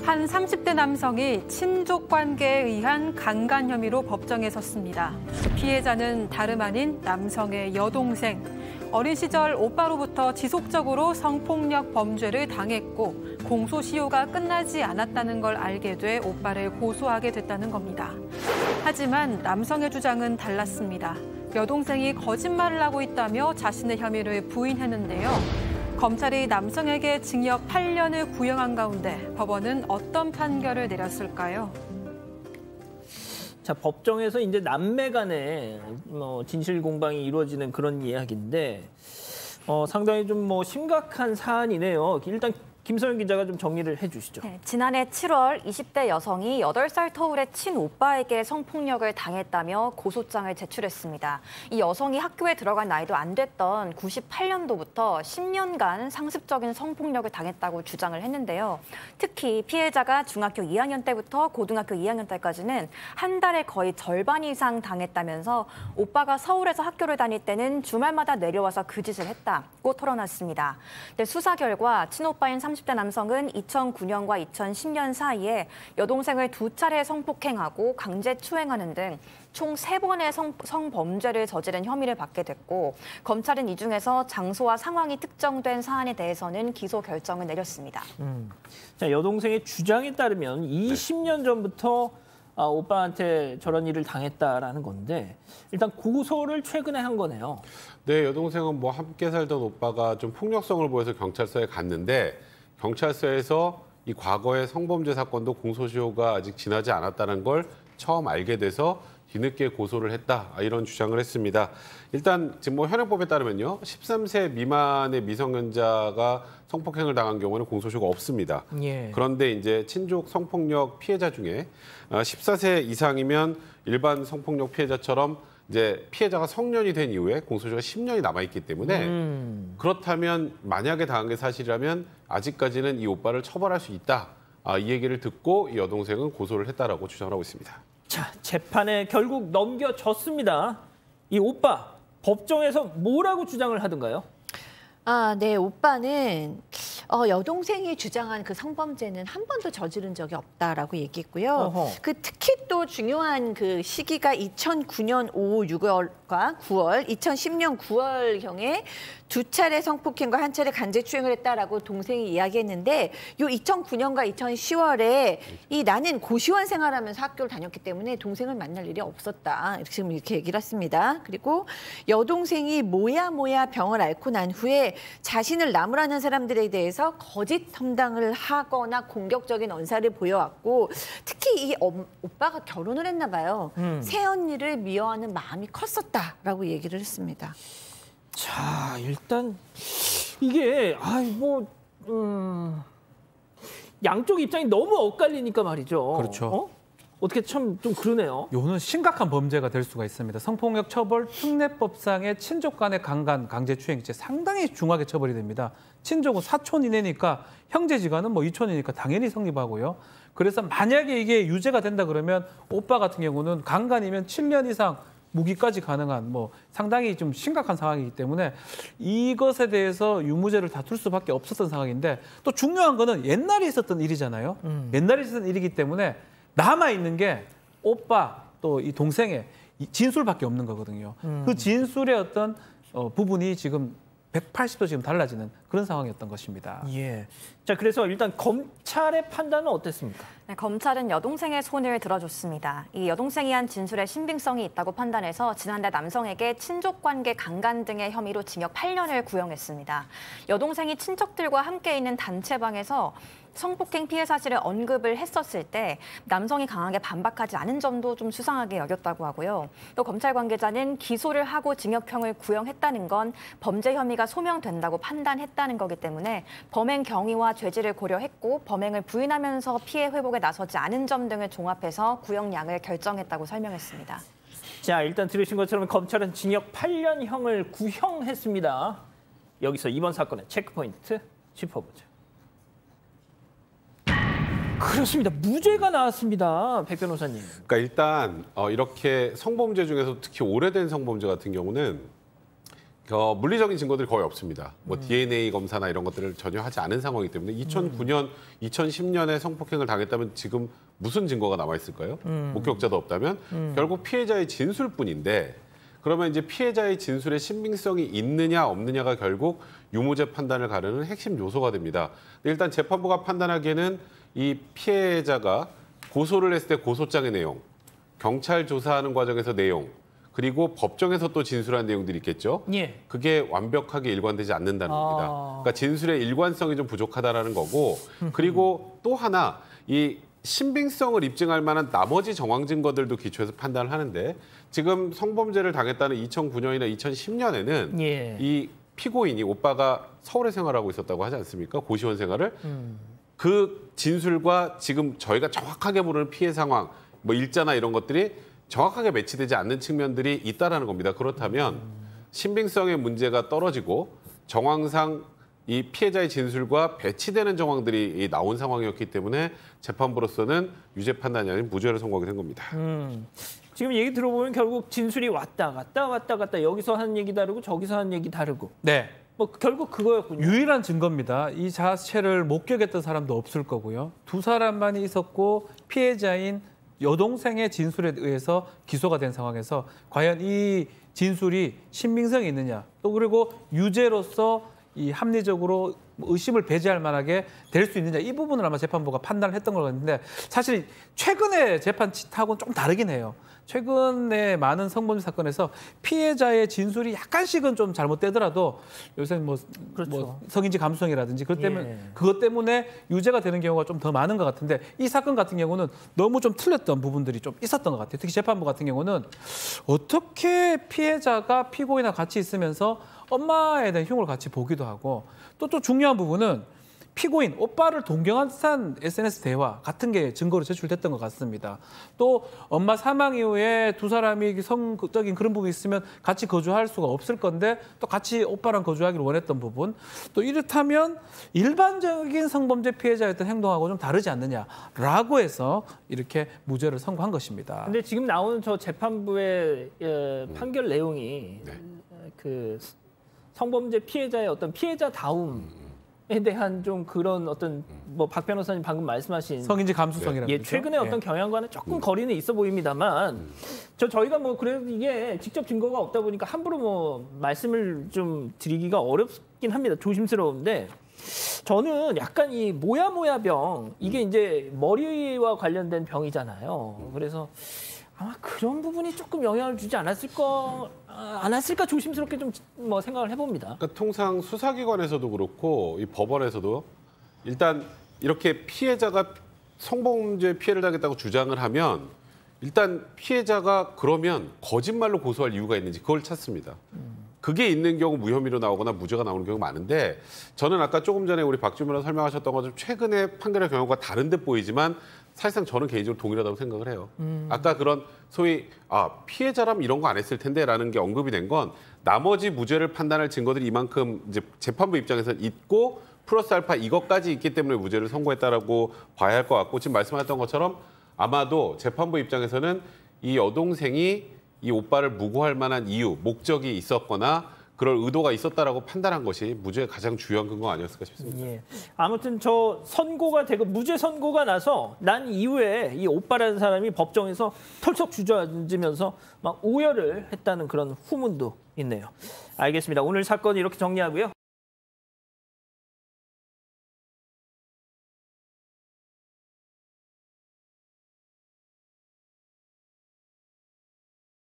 한 30대 남성이 친족 관계에 의한 강간 혐의로 법정에 섰습니다. 피해자는 다름 아닌 남성의 여동생. 어린 시절 오빠로부터 지속적으로 성폭력 범죄를 당했고 공소시효가 끝나지 않았다는 걸 알게 돼 오빠를 고소하게 됐다는 겁니다. 하지만 남성의 주장은 달랐습니다. 여동생이 거짓말을 하고 있다며 자신의 혐의를 부인했는데요. 검찰이 남성에게 징역 8년을 구형한 가운데 법원은 어떤 판결을 내렸을까요? 자, 법정에서 이제 남매 간에 진실 공방이 이루어지는 그런 이야기인데 상당히 좀 심각한 사안이네요. 일단 김서영 기자가 좀 정리를 해주시죠. 네, 지난해 7월 20대 여성이 8살 터울의 친오빠에게 성폭력을 당했다며 고소장을 제출했습니다. 이 여성이 학교에 들어간 나이도 안 됐던 98년도부터 10년간 상습적인 성폭력을 당했다고 주장을 했는데요. 특히 피해자가 중학교 2학년 때부터 고등학교 2학년 때까지는 한 달에 거의 절반 이상 당했다면서 오빠가 서울에서 학교를 다닐 때는 주말마다 내려와서 그 짓을 했다고 털어놨습니다. 근데 수사 결과 친오빠인 30대 남성은 2009년과 2010년 사이에 여동생을 2차례 성폭행하고 강제 추행하는 등 총 3번의 성범죄를 저지른 혐의를 받게 됐고 검찰은 이 중에서 장소와 상황이 특정된 사안에 대해서는 기소 결정을 내렸습니다. 자, 여동생의 주장에 따르면 20년 전부터 오빠한테 저런 일을 당했다라는 건데 일단 고소를 최근에 한 거네요. 네, 여동생은 함께 살던 오빠가 좀 폭력성을 보여서 경찰서에 갔는데 경찰서에서 이 과거의 성범죄 사건도 공소시효가 아직 지나지 않았다는 걸 처음 알게 돼서 뒤늦게 고소를 했다, 이런 주장을 했습니다. 일단 지금 현행법에 따르면요, 13세 미만의 미성년자가 성폭행을 당한 경우는 공소시효가 없습니다. 예. 그런데 이제 친족 성폭력 피해자 중에 14세 이상이면 일반 성폭력 피해자처럼 이제 피해자가 성년이 된 이후에 공소시효가 10년이 남아있기 때문에 그렇다면 만약에 당한 게 사실이라면 아직까지는 이 오빠를 처벌할 수 있다. 이 얘기를 듣고 이 여동생은 고소를 했다라고 주장을 하고 있습니다. 자, 재판에 결국 넘겨졌습니다. 이 오빠 법정에서 뭐라고 주장을 하던가요? 네, 오빠는 여동생이 주장한 그 성범죄는 한 번도 저지른 적이 없다라고 얘기했고요. 어허. 특히 또 중요한 그 시기가 2009년 5, 6월과 9월, 2010년 9월경에 2차례 성폭행과 1차례 강제추행을 했다라고 동생이 이야기했는데 요 2009년과 2010월에 나는 고시원 생활하면서 학교를 다녔기 때문에 동생을 만날 일이 없었다. 지금 이렇게 얘기를 했습니다. 그리고 여동생이 뭐야 병을 앓고 난 후에 자신을 나무라는 사람들에 대해서 거짓 험담을 하거나 공격적인 언사를 보여왔고 특히 이 오빠가 결혼을 했나 봐요. 새언니를 미워하는 마음이 컸었다라고 얘기를 했습니다. 자, 일단 이게 양쪽 입장이 너무 엇갈리니까 말이죠. 그렇죠. 어떻게 참 좀 그러네요. 이거는 심각한 범죄가 될 수가 있습니다. 성폭력 처벌 특례법상의 친족 간의 강간, 강제추행 이제 상당히 중하게 처벌이 됩니다. 친족은 사촌 이내니까 형제지간은 이촌이니까 당연히 성립하고요. 그래서 만약에 이게 유죄가 된다 그러면 오빠 같은 경우는 강간이면 7년 이상 무기까지 가능한 상당히 좀 심각한 상황이기 때문에 이것에 대해서 유무죄를 다툴 수밖에 없었던 상황인데 또 중요한 거는 옛날에 있었던 일이잖아요. 옛날에 있었던 일이기 때문에 남아있는 게 오빠 또 이 동생의 진술밖에 없는 거거든요. 그 진술의 어떤 부분이 지금 180도 지금 달라지는 그런 상황이었던 것입니다. 예. 자, 그래서 일단 검찰의 판단은 어땠습니까? 네, 검찰은 여동생의 손을 들어줬습니다. 이 여동생이 한 진술에 신빙성이 있다고 판단해서 지난달 남성에게 친족관계 강간 등의 혐의로 징역 8년을 구형했습니다. 여동생이 친척들과 함께 있는 단체방에서 성폭행 피해 사실을 언급을 했었을 때 남성이 강하게 반박하지 않은 점도 좀 수상하게 여겼다고 하고요. 또 검찰 관계자는 기소를 하고 징역형을 구형했다는 건 범죄 혐의가 소명된다고 판단했다는 거기 때문에 범행 경위와 죄질을 고려했고 범행을 부인하면서 피해 회복에 나서지 않은 점 등을 종합해서 구형량을 결정했다고 설명했습니다. 자, 일단 들으신 것처럼 검찰은 징역 8년형을 구형했습니다. 여기서 이번 사건의 체크포인트 짚어보죠. 그렇습니다. 무죄가 나왔습니다. 백 변호사님. 그러니까 일단 이렇게 성범죄 중에서 특히 오래된 성범죄 같은 경우는 물리적인 증거들이 거의 없습니다. 뭐 DNA 검사나 이런 것들을 전혀 하지 않은 상황이기 때문에 2009년, 2010년에 성폭행을 당했다면 지금 무슨 증거가 남아 있을까요? 목격자도 없다면 결국 피해자의 진술뿐인데 그러면 이제 피해자의 진술에 신빙성이 있느냐 없느냐가 결국 유무죄 판단을 가르는 핵심 요소가 됩니다. 일단 재판부가 판단하기에는 이 피해자가 고소를 했을 때 고소장의 내용, 경찰 조사하는 과정에서 내용, 그리고 법정에서 또 진술한 내용들이 있겠죠. 예. 그게 완벽하게 일관되지 않는다는 겁니다. 그러니까 진술의 일관성이 좀 부족하다라는 거고 그리고 또 하나 이 신빙성을 입증할 만한 나머지 정황 증거들도 기초해서 판단을 하는데 지금 성범죄를 당했다는 2009년이나 2010년에는 예. 이 피고인이 오빠가 서울에 생활하고 있었다고 하지 않습니까? 고시원 생활을. 그 진술과 지금 저희가 정확하게 모르는 피해 상황, 뭐 일자나 이런 것들이 정확하게 매치되지 않는 측면들이 있다라는 겁니다. 그렇다면 신빙성의 문제가 떨어지고 정황상 이 피해자의 진술과 배치되는 정황들이 나온 상황이었기 때문에 재판부로서는 유죄 판단이 아닌 무죄를 선고하게 된 겁니다. 지금 얘기 들어보면 결국 진술이 왔다 갔다 여기서 하는 얘기 다르고 저기서 하는 얘기 다르고. 네. 뭐 결국 그거였군요. 유일한 증거입니다. 이 자체를 목격했던 사람도 없을 거고요. 두 사람만이 있었고 피해자인 여동생의 진술에 의해서 기소가 된 상황에서 과연 이 진술이 신빙성이 있느냐 또 그리고 유죄로서 이 합리적으로 의심을 배제할 만하게 될 수 있느냐 이 부분을 아마 재판부가 판단을 했던 걸 같은데 사실 최근의 재판하고는 좀 다르긴 해요. 최근에 많은 성범죄 사건에서 피해자의 진술이 약간씩은 좀 잘못되더라도 요새 뭐 성인지 감수성이라든지 그것 때문에 유죄가 되는 경우가 좀 더 많은 것 같은데 이 사건 같은 경우는 너무 좀 틀렸던 부분들이 좀 있었던 것 같아요. 특히 재판부 같은 경우는 어떻게 피해자가 피고인과 같이 있으면서 엄마에 대한 흉을 같이 보기도 하고 또 중요한 부분은 피고인, 오빠를 동경한 듯한 SNS 대화 같은 게 증거로 제출됐던 것 같습니다. 또 엄마 사망 이후에 두 사람이 성적인 그런 부분이 있으면 같이 거주할 수가 없을 건데 또 같이 오빠랑 거주하기를 원했던 부분. 또 이렇다면 일반적인 성범죄 피해자였던 행동하고 좀 다르지 않느냐라고 해서 이렇게 무죄를 선고한 것입니다. 근데 지금 나오는 저 재판부의 판결 내용이 그 성범죄 피해자의 어떤 피해자다움 에 대한 좀 그런 어떤 뭐 박 변호사님 방금 말씀하신 성인지 감수성이라든지 예, 최근의 어떤 경향과는 조금 거리는 있어 보입니다만 저희가 뭐 그래도 이게 직접 증거가 없다 보니까 함부로 뭐 말씀을 좀 드리기가 어렵긴 합니다. 조심스러운데 저는 약간 이 모야모야병 이게 이제 머리와 관련된 병이잖아요. 그래서 아마 그런 부분이 조금 영향을 주지 않았을까 조심스럽게 좀 뭐 생각을 해봅니다. 그러니까 통상 수사기관에서도 그렇고 이 법원에서도 일단 이렇게 피해자가 성범죄 피해를 당했다고 주장을 하면 일단 피해자가 그러면 거짓말로 고소할 이유가 있는지 그걸 찾습니다. 그게 있는 경우 무혐의로 나오거나 무죄가 나오는 경우가 많은데 저는 아까 조금 전에 우리 박주민 변호사 설명하셨던 것처럼 최근에 판결의 경우가 다른 듯 보이지만 사실상 저는 개인적으로 동일하다고 생각을 해요. 아까 그런 소위 피해자라면 이런 거 안 했을 텐데라는 게 언급이 된 건 나머지 무죄를 판단할 증거들이 이만큼 이제 재판부 입장에서 있고 플러스 알파 이것까지 있기 때문에 무죄를 선고했다라고 봐야 할 것 같고 지금 말씀하셨던 것처럼 아마도 재판부 입장에서는 이 여동생이 이 오빠를 무고할 만한 이유, 목적이 있었거나 그럴 의도가 있었다라고 판단한 것이 무죄의 가장 주요한 근거 아니었을까 싶습니다. 예. 아무튼 저 선고가 되고 무죄 선고가 나서 난 이후에 이 오빠라는 사람이 법정에서 털썩 주저앉으면서 막 오열을 했다는 그런 후문도 있네요. 알겠습니다. 오늘 사건 이렇게 정리하고요.